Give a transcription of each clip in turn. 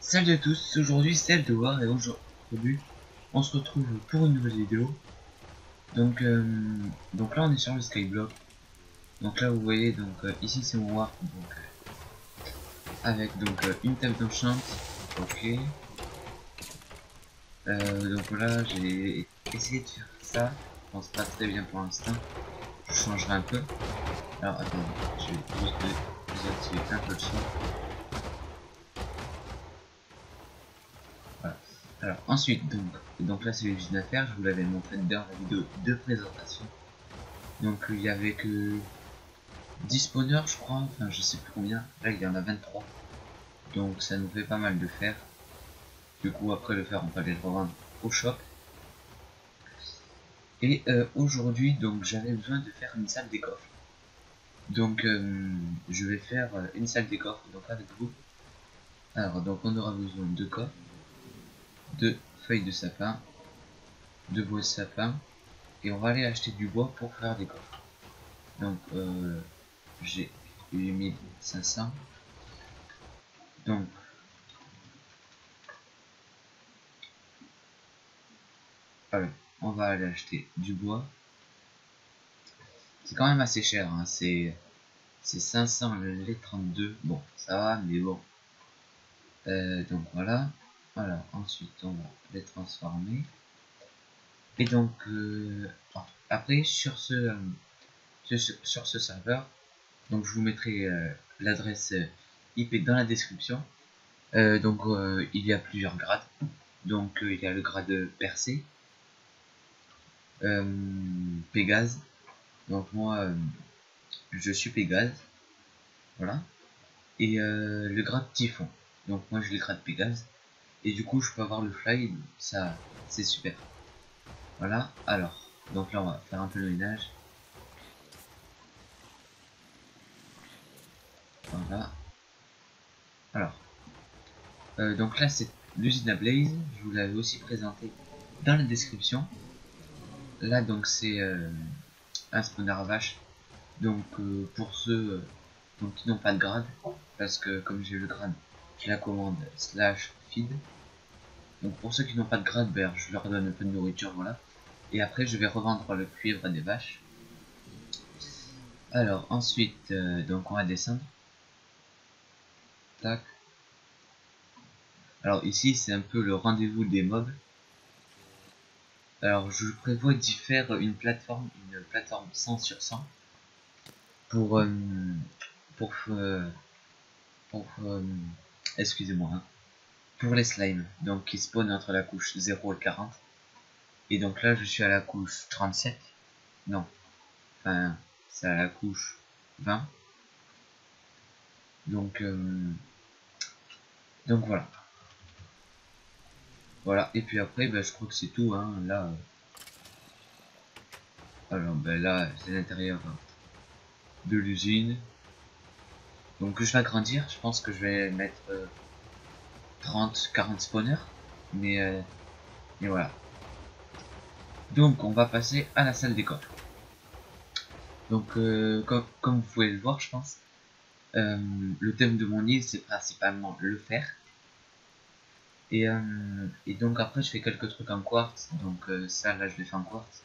Salut à tous, aujourd'hui c'est Eldewar et aujourd'hui on se retrouve pour une nouvelle vidéo. Donc là on est sur le Skyblock. Donc là vous voyez, donc ici c'est mon warp, donc avec une table d'enchant. Ok. Donc voilà, j'ai essayé de faire ça. Je pense pas très bien pour l'instant. Je changerai un peu. Alors attendez, je vais juste désactiver un peu le son. Voilà. Alors ensuite, donc là c'est les usines à faire, je vous l'avais montré dans la vidéo de présentation. Donc il y avait que 10 spawners je crois, enfin je sais plus combien, là il y en a 23. Donc ça nous fait pas mal de fer. Du coup après le fer on peut aller le revendre au shop. Et aujourd'hui donc j'avais besoin de faire une salle des coffres. Donc je vais faire une salle des coffres donc avec vous. Alors donc on aura besoin de coffres, de feuilles de sapin, de bois de sapin, et on va aller acheter du bois pour faire des coffres. Donc j'ai 8500. Donc alors, on va aller acheter du bois. C'est quand même assez cher, hein. C'est 500 les 32. Bon, ça va, mais bon. Donc voilà. Alors ensuite on va les transformer. Et donc après sur sur ce serveur, donc je vous mettrai l'adresse IP dans la description. Il y a plusieurs grades. Donc il y a le grade percé, Pégase. Donc moi je suis Pégase, voilà. Et le grade Typhon. Donc moi j'ai le grade Pégase. Et du coup je peux avoir le fly, ça c'est super. Voilà, alors, donc là on va faire un peu le ménage. Voilà. Alors, donc là c'est l'usine à Blaze, je vous l'avais aussi présenté dans la description. Là donc c'est un spawner à vache. Donc pour ceux qui n'ont pas de grade, parce que comme j'ai le grade, j'ai la commande /feed. Donc pour ceux qui n'ont pas de grade, ben, je leur donne un peu de nourriture, voilà. Et après je vais revendre le cuivre des vaches. Alors ensuite, donc on va descendre. Tac. Alors ici c'est un peu le rendez-vous des mobs. Alors je prévois d'y faire une plateforme 100 sur 100 pour pour euh, pour excusez-moi, hein, pour les slimes, donc qui spawnent entre la couche 0 et 40. Et donc là je suis à la couche 37. Non, enfin c'est à la couche 20. Donc voilà. Voilà, et puis après ben, je crois que c'est tout, hein. Là alors ben là c'est l'intérieur de l'usine. Donc je vais agrandir, je pense que je vais mettre 30-40 spawners. Mais voilà. Donc on va passer à la salle des coffres. Donc comme vous pouvez le voir je pense, le thème de mon île c'est principalement le fer. Et donc après je fais quelques trucs en quartz. Donc ça là je l'ai fait en quartz.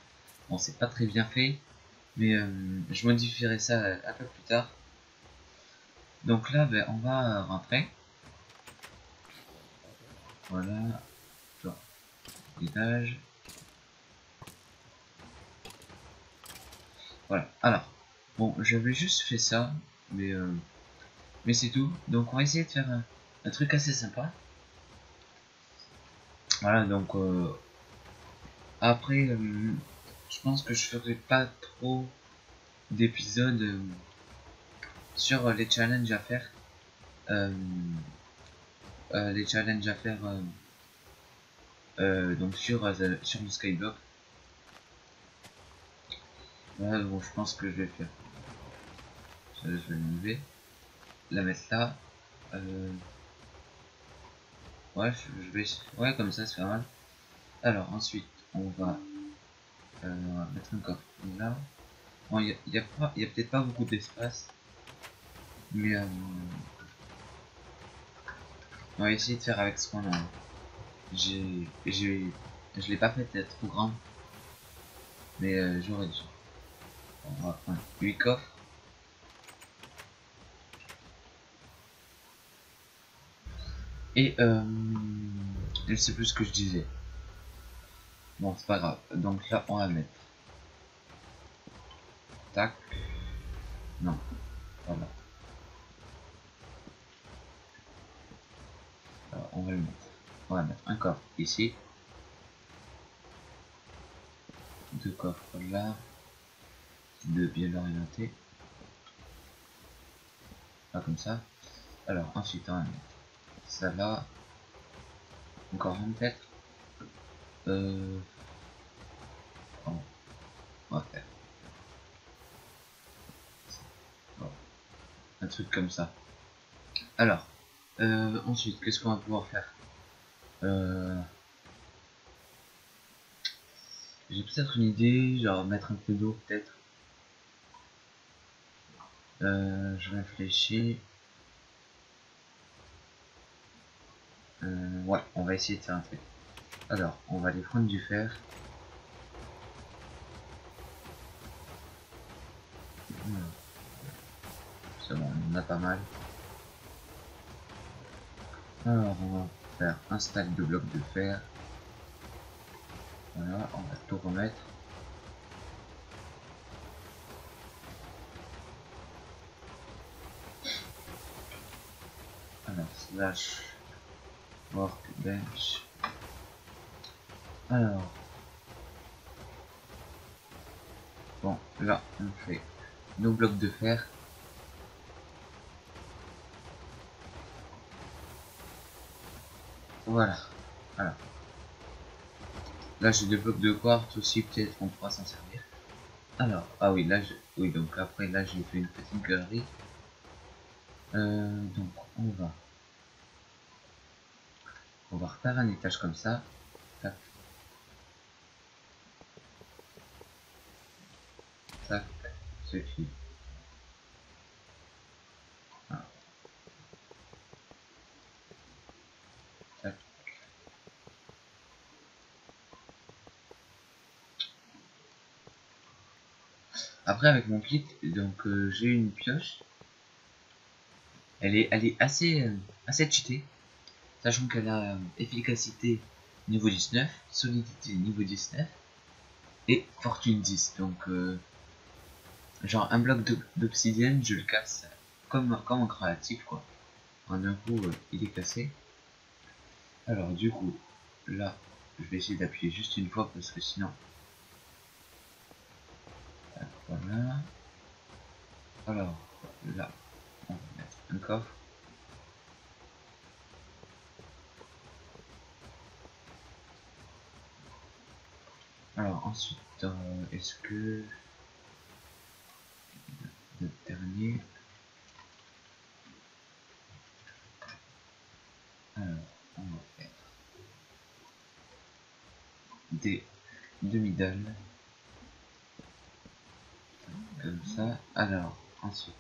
Bon c'est pas très bien fait, mais je modifierai ça un peu plus tard. Donc là ben, on va rentrer. Voilà. Genre, étage. Voilà. Alors, bon, j'avais juste fait ça, mais c'est tout. Donc on va essayer de faire un truc assez sympa. Voilà, donc après, je pense que je ferai pas trop d'épisodes sur les challenges à faire. Euh, les challenges à faire donc sur le Skyblock. Voilà, bon, je pense que je vais faire. Je vais l'enlever, la mettre là. Ouais, je vais. Ouais, comme ça, c'est pas mal. Alors, ensuite, on va On va mettre un coffre là. Bon, il y a peut-être pas beaucoup d'espace, mais on va essayer de faire avec ce qu'on a. Je l'ai pas fait être trop grand, mais j'aurais dû. On va prendre 8 coffres. Et je sais plus ce que je disais. Bon, c'est pas grave. Donc là, on va mettre. Tac. Non. Voilà. Alors, on va le mettre. On va mettre un coffre ici. Deux coffres là. Deux bien orientés. Là, comme ça. Alors, ensuite, on va mettre ça là. Encore un peut-être. On va faire. Bon, un truc comme ça. Alors, ensuite, qu'est-ce qu'on va pouvoir faire? J'ai peut-être une idée, genre mettre un peu d'eau peut-être. Je réfléchis. Ouais, on va essayer de faire un truc. Alors, on va aller prendre du fer. Voilà. C'est bon, on en a pas mal. Alors, on va faire un stack de blocs de fer. Voilà, on va tout remettre. Alors, slash workbench. Alors, bon, là, on fait nos blocs de fer. Voilà, voilà. Là, j'ai des blocs de quartz aussi, peut-être on pourra s'en servir. Alors, ah oui, là, oui, donc après, là, j'ai fait une petite galerie. Donc, on va refaire un étage comme ça. Tac, tac, suffit. Ah, tac. Après, avec mon kit, donc j'ai une pioche. Elle est assez cheatée, sachant qu'elle a efficacité niveau 19, solidité niveau 19 et fortune 10. Donc, genre un bloc d'obsidienne, je le casse comme en créatif, quoi. En un coup, il est cassé. Alors, du coup, là, je vais essayer d'appuyer juste une fois parce que sinon. Voilà. Alors, là, on va mettre un coffre. Alors, ensuite, est-ce que. Le dernier. Alors, on va faire des demi-dalles. Comme ça. Alors, ensuite.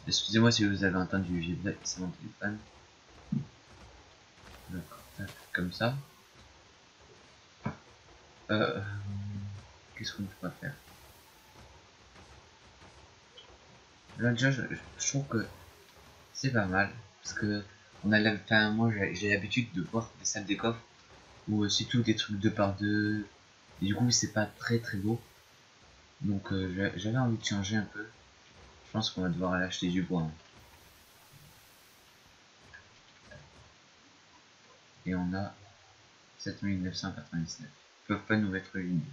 Excusez-moi si vous avez entendu, c'est mon téléphone. D'accord, tac, comme ça. Euh, Qu'est-ce qu'on peut pas faire? Là déjà, je trouve que c'est pas mal. Parce que on a enfin, moi j'ai l'habitude de voir des salles des coffres où c'est tout des trucs 2 par 2. Et du coup c'est pas très beau. Donc j'avais envie de changer un peu. Je pense qu'on va devoir aller acheter du bois, hein. Et on a 7999. Ils peuvent pas nous mettre 8000.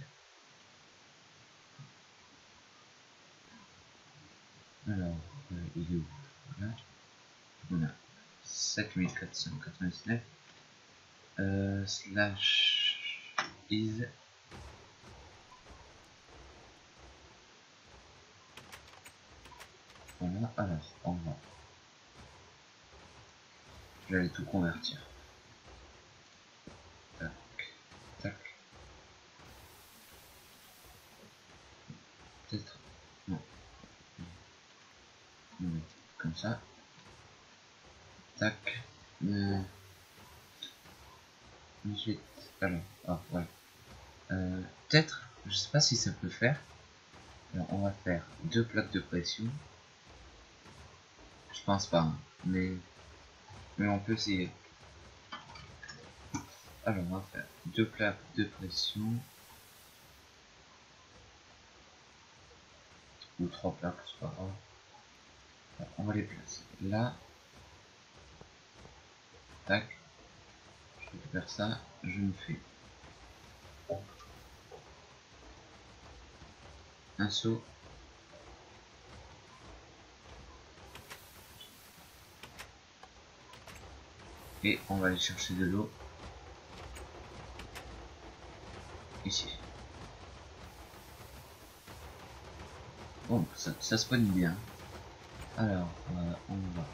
Alors, il est où? Là, on a 7499. Slash is. Voilà, alors, on va. Je vais aller tout convertir. Tac, tac. comme ça. Tac. Ensuite, alors, ah, voilà. Peut-être, je sais pas si ça peut faire. Alors, on va faire 2 plaques de pression. Je pense pas, hein, mais on peut essayer. Alors, on va faire 2 plaques de pression. Ou 3 plaques, c'est pas grave. Alors, on va les placer là. Tac. Je récupère ça. Je me fais un seau. Et on va aller chercher de l'eau. Ici. Bon, ça spawn bien. Alors, on va.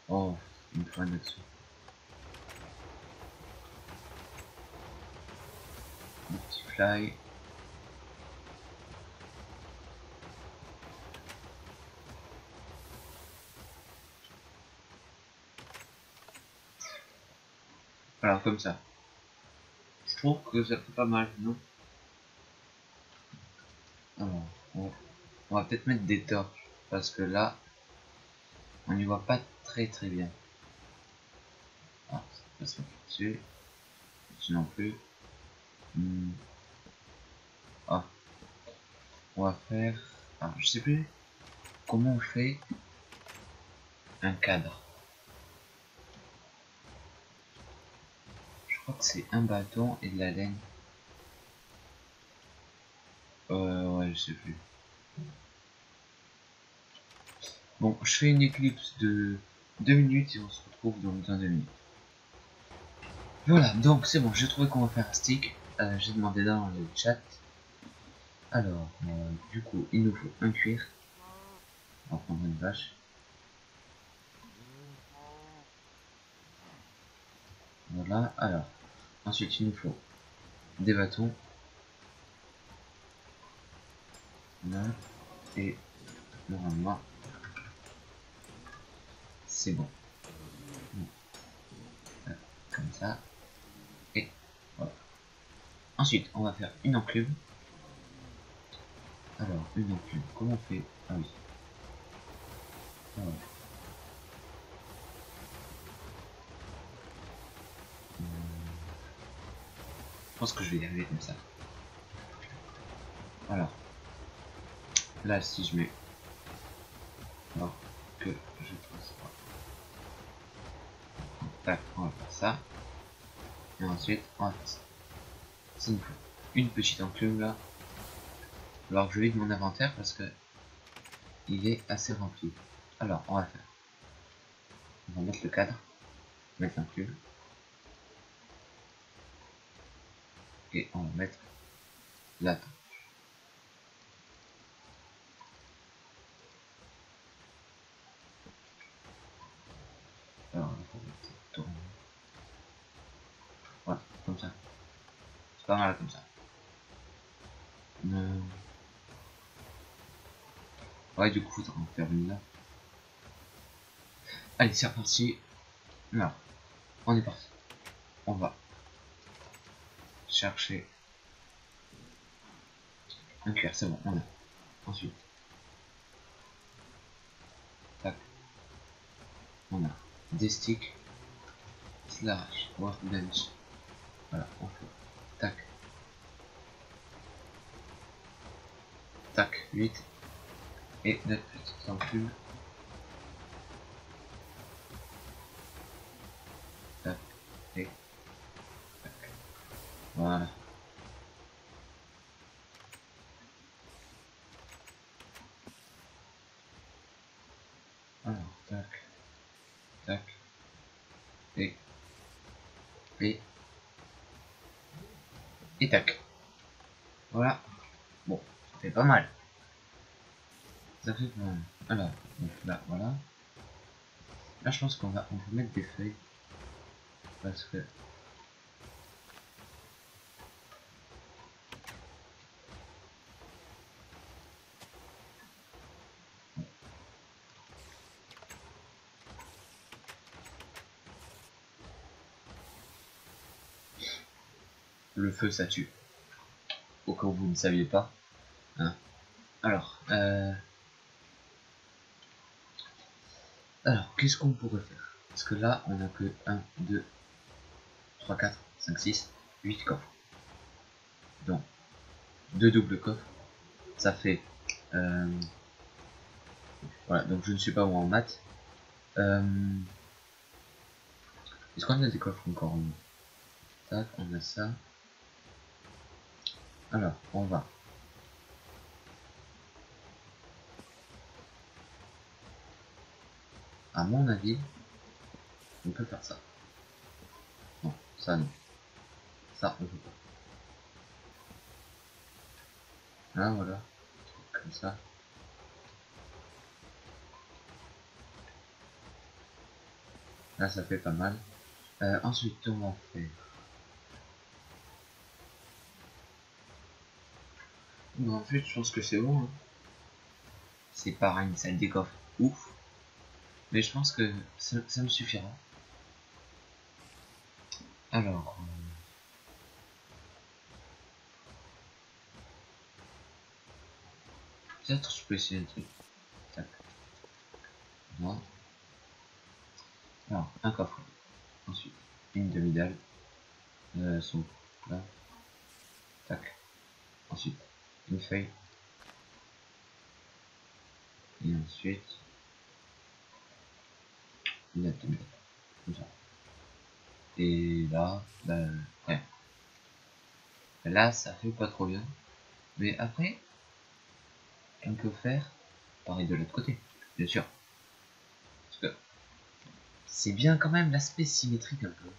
Oh, il me faut un autre. Un petit fly. Alors, comme ça. Je trouve que ça fait pas mal, non? Alors, on va peut-être mettre des torches. Parce que là, on n'y voit pas très bien. Ah, ça passe pas dessus. Ici non plus. Ah, on va faire. Ah, je sais plus comment on fait un cadre. Je crois que c'est un bâton et de la laine. Ouais, je sais plus. Bon, je fais une éclipse de 2 minutes et on se retrouve dans 2 minutes. Voilà, donc c'est bon, j'ai trouvé qu'on va faire un stick. J'ai demandé dans le chat. Alors, du coup, il nous faut un cuir. On va prendre une vache. Voilà, alors. Ensuite, il nous faut des bâtons. Là. Et normalement, c'est bon. Comme ça. Et voilà. Ensuite, on va faire une enclume. Alors, une enclume, comment on fait? Ah oui. Alors, je pense que je vais y arriver comme ça. Alors, là, si je mets... Alors que je transforme. Tac, on va faire ça. Et ensuite, on va faire ça. Ça nous fait une petite enclume là. Alors, je vide mon inventaire parce que il est assez rempli. Alors, on va faire. On va mettre le cadre. Mettre l'enclume. Et on va mettre la torche. Alors, on va mettre tourner. Voilà, comme ça. C'est pas mal comme ça. Ouais, du coup, on va en faire une là. Allez, c'est reparti. Alors, on est parti. On va chercher un cuir, c'est bon, on a. Ensuite, tac, on a des sticks, slash, workbench. Voilà, on fait tac, tac, 8. Et notre petite enclume. Tac, et tac. Voilà. Alors, tac, tac, et, et, et tac. Voilà. Bon, ça fait pas mal. Ça fait pas mal. Alors, donc là, voilà. Là, je pense qu'on va mettre des feuilles. Parce que... le feu ça tue. Au cas où vous ne saviez pas. Hein. Alors, qu'est-ce qu'on pourrait faire? Parce que là, on a que 1, 2, 3, 4, 5, 6, 8 coffres. Donc, 2 doubles coffres. Ça fait... voilà, donc je ne suis pas bon en maths. Est-ce qu'on a des coffres encore? Tac, on a ça. Alors, on va. À mon avis, on peut faire ça. Non, ça non. Ça, on peut pas. Là, voilà. Comme ça. Là, ça fait pas mal. Ensuite, on va faire... Bon, en fait, je pense que c'est bon. Hein. C'est pareil, une salle des coffres. Ouf. Mais je pense que ça me suffira. Alors... peut-être je peux essayer un truc. Tac. Voilà. Alors, un coffre. Ensuite, une demi-dalle. Son là. Tac. Ensuite, une feuille. Et ensuite, une demi-dalle. Comme ça. Et là, ben, ouais. Là, ça fait pas trop bien. Mais après, on peut faire pareil de l'autre côté, bien sûr. Parce que c'est bien quand même l'aspect symétrique un peu.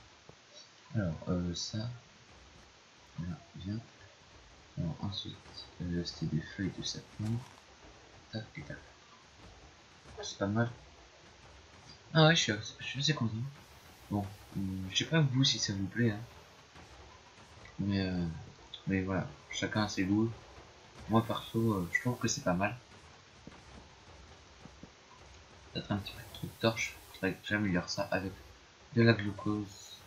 Alors, ça, voilà, bien. Alors, ensuite, c'était des feuilles de sapin. Tac et tac. C'est pas mal. Ah ouais, je suis assez content. Bon, je sais pas vous si ça vous plaît, hein. Mais voilà, chacun a ses goûts. Moi perso, je trouve que c'est pas mal. Peut-être un petit peu de truc torche. Faudrait que j'améliore ça avec de la glucose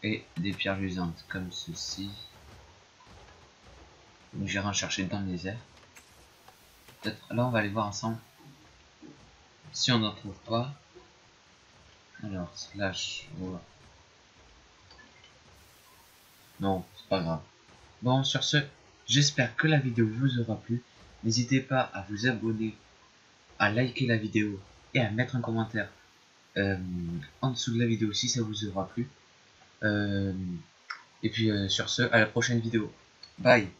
et des pierres luisantes comme ceci. J'irai en chercher dans les airs. Peut-être là on va aller voir ensemble si on n'en trouve pas. Alors slash voilà. Non, c'est pas grave. Bon, sur ce, j'espère que la vidéo vous aura plu. N'hésitez pas à vous abonner, à liker la vidéo et à mettre un commentaire en dessous de la vidéo si ça vous aura plu. Et puis sur ce, à la prochaine vidéo. Bye.